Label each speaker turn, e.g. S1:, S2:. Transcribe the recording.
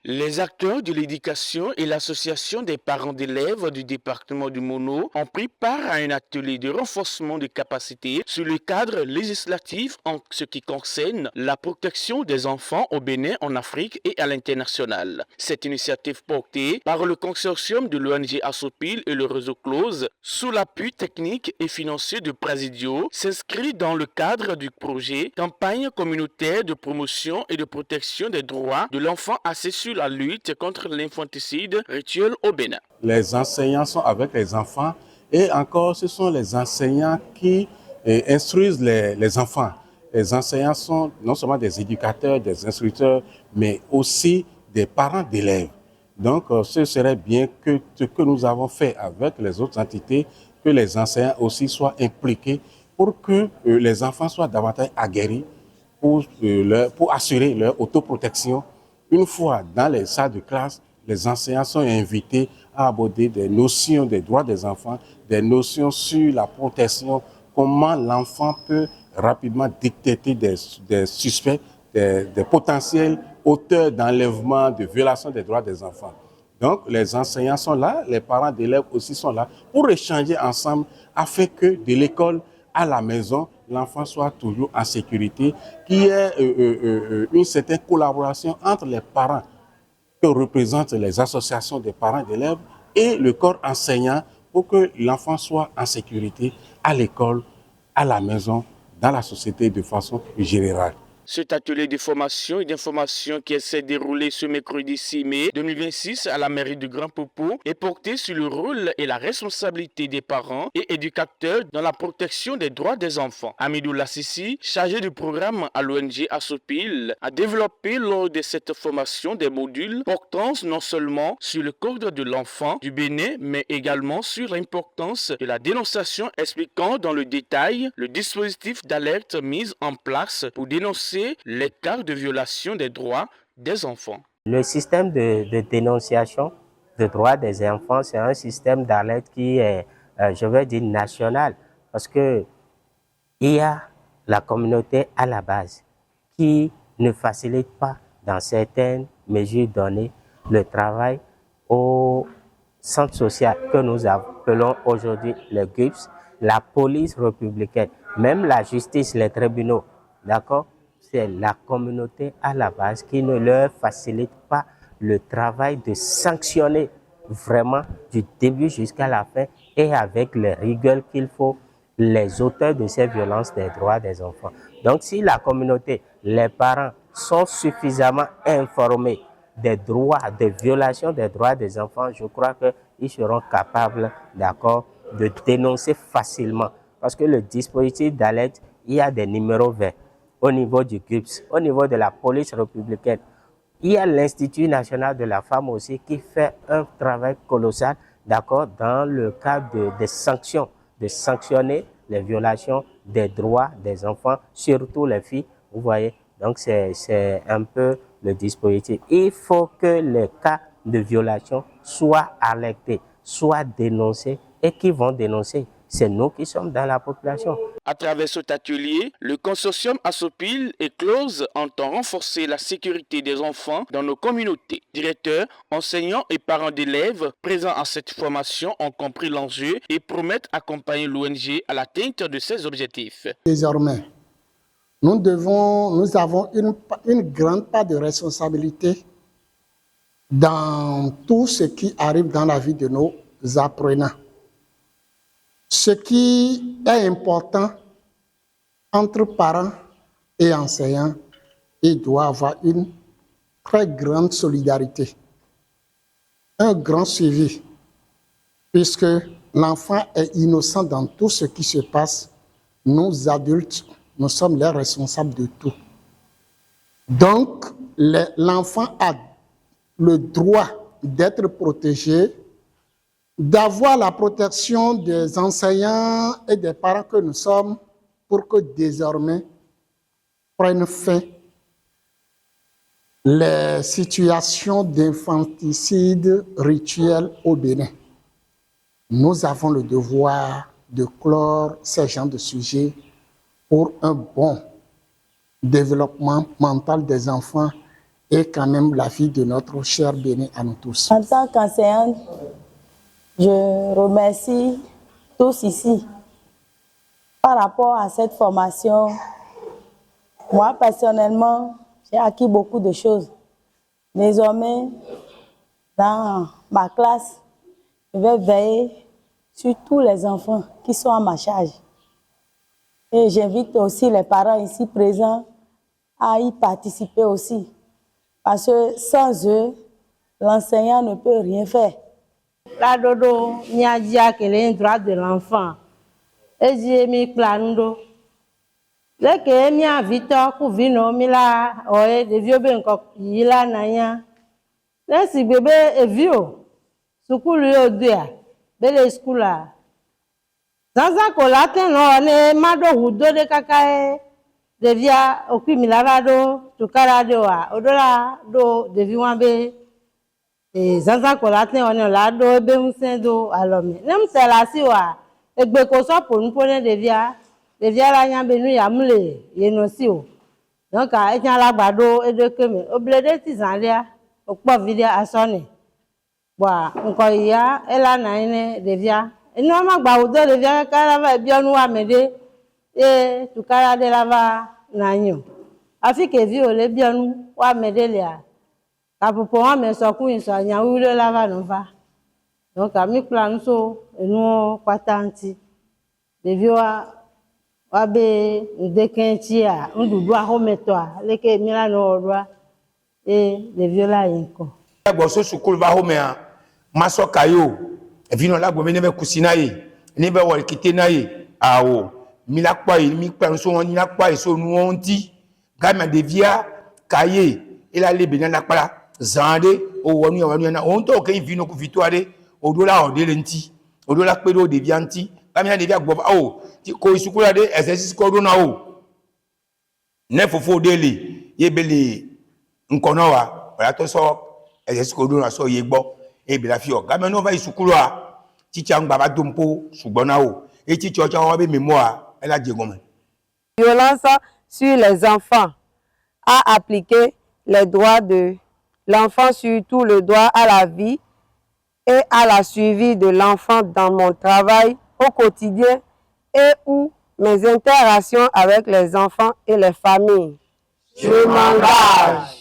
S1: Les acteurs de l'éducation et l'association des parents d'élèves du département du Mono ont pris part à un atelier de renforcement de capacités sur le cadre législatif en ce qui concerne la protection des enfants au Bénin, en Afrique et à l'international. Cette initiative portée par le consortium de l'ONG Assopil et le réseau Close, sous l'appui technique et financier de Prasidio, s'inscrit dans le cadre du projet Campagne communautaire de promotion et de protection des droits de l'enfant axé sur la lutte contre l'infanticide rituel au Bénin.
S2: Les enseignants sont avec les enfants et encore ce sont les enseignants qui instruisent les enfants. Les enseignants sont non seulement des éducateurs, des instructeurs, mais aussi des parents d'élèves. Donc ce serait bien que ce que nous avons fait avec les autres entités, que les enseignants aussi soient impliqués pour que les enfants soient davantage aguerris pour assurer leur autoprotection. Une fois dans les salles de classe, les enseignants sont invités à aborder des notions des droits des enfants, des notions sur la protection, comment l'enfant peut rapidement détecter des suspects, des potentiels auteurs d'enlèvement, de violation des droits des enfants. Donc, les enseignants sont là, les parents d'élèves aussi sont là pour échanger ensemble afin que de l'école à la maison, l'enfant soit toujours en sécurité, qu'il y ait une certaine collaboration entre les parents que représentent les associations des parents d'élèves et le corps enseignant pour que l'enfant soit en sécurité à l'école, à la maison, dans la société de façon générale.
S1: Cet atelier de formation et d'information qui s'est déroulé ce mercredi 6 mai 2026 à la mairie de Grand Popo est porté sur le rôle et la responsabilité des parents et éducateurs dans la protection des droits des enfants. Amidou Lassissi, chargé du programme à l'ONG Assopil, a développé lors de cette formation des modules portant non seulement sur le code de l'enfant du Bénin, mais également sur l'importance de la dénonciation, expliquant dans le détail le dispositif d'alerte mis en place pour dénoncer les cas de violation des droits des enfants.
S3: Le système de dénonciation des droits des enfants, c'est un système d'alerte qui est, je vais dire, national, parce que il y a la communauté à la base qui ne facilite pas, dans certaines mesures données, le travail au centre social que nous appelons aujourd'hui le GUPS, la police républicaine, même la justice, les tribunaux, d'accord? C'est la communauté à la base qui ne leur facilite pas le travail de sanctionner vraiment du début jusqu'à la fin et avec les rigueurs qu'il faut les auteurs de ces violences des droits des enfants. Donc si la communauté, les parents sont suffisamment informés des droits, des violations des droits des enfants, je crois qu'ils seront capables, d'accord, de dénoncer facilement. Parce que le dispositif d'alerte, il y a des numéros verts au niveau du GUPS, au niveau de la police républicaine. Il y a l'Institut national de la femme aussi qui fait un travail colossal, d'accord, dans le cadre des sanctions, de sanctionner les violations des droits des enfants, surtout les filles, vous voyez. Donc c'est un peu le dispositif. Il faut que les cas de violation soient alertés, soient dénoncés et qui vont dénoncer. C'est nous qui sommes dans la population.
S1: À travers cet atelier, le consortium Assopil et Close entend renforcer la sécurité des enfants dans nos communautés. Directeurs, enseignants et parents d'élèves présents à cette formation ont compris l'enjeu et promettent accompagner l'ONG à l'atteinte de ses objectifs.
S4: Désormais, nous avons une grande part de responsabilité dans tout ce qui arrive dans la vie de nos apprenants. Ce qui est important entre parents et enseignants, il doit avoir une très grande solidarité, un grand suivi, puisque l'enfant est innocent dans tout ce qui se passe. Nous, adultes, nous sommes les responsables de tout. Donc, l'enfant a le droit d'être protégé, d'avoir la protection des enseignants et des parents que nous sommes pour que désormais prennent fin les situations d'infanticide rituel au Bénin. Nous avons le devoir de clore ces genres de sujets pour un bon développement mental des enfants et quand même la vie de notre cher Bénin à nous tous.
S5: En tant qu'enseignante, je remercie tous ici par rapport à cette formation. Moi, personnellement, j'ai acquis beaucoup de choses. Désormais, dans ma classe, je vais veiller sur tous les enfants qui sont à ma charge. Et j'invite aussi les parents ici présents à y participer aussi. Parce que sans eux, l'enseignant ne peut rien faire.
S6: La dodo mia dia kele droit de l'enfant. Eji mi planudo. Leke mia vito ku vino mila oe de viobe nko yila nanya. Nesi bebe evio. Sukulu yo dia. Bele skula. Zanza kolate no ne mado hudo de kakae. Devia okwi milava do tukara do wa. Odola do devi wambe. Zanza kolate on la do ebe msen do alome. Nem selasi wa. Egbe ko so pon pone devia la nya benu ya mule yeno si o. Donc a ejan lagbado edekeme oblede ti zanlia okpo video asone. Wa nko ya ela na ine devia. Enu ma gba odo devia kala va bi onu wa mede e tukara de lava na nyo. Afi ke vi o le bi onu wa mede le a. Kapopo wa me so kun so nya wulo lava no va. Donc a mi plan so enu patanti. Devi wa be ndekenchi a ndudu a hometo a leke mira no odwa e devi la yinko.
S7: Agbo so sukulu ba home a maso kayo e vino la gbo me ne be kusina yi ni be wori kite na yi awo mi la pa yi mi pa so won ni la pa so nu won ti ga ma devia kaye ila le be na la pa zande o wonu na on to ke vino ku fituare odola odele nti odola pe do devia nti ba mi na devia gbo o ko isukula de exercice ko do na o ne fofo dele ye bele nkono wa ora to so exercice ko do na so ye gbo e bi la fi o ga me no va isukulu a teacher ngba ba dompo sugbon na o e teacher cha wa be mémoire e la je gomen.
S8: Violence sur les enfants a appliqué les droits de l'enfant, surtout le droit à la vie et à la suivi de l'enfant dans mon travail au quotidien et ou mes interactions avec les enfants et les familles. Je m'engage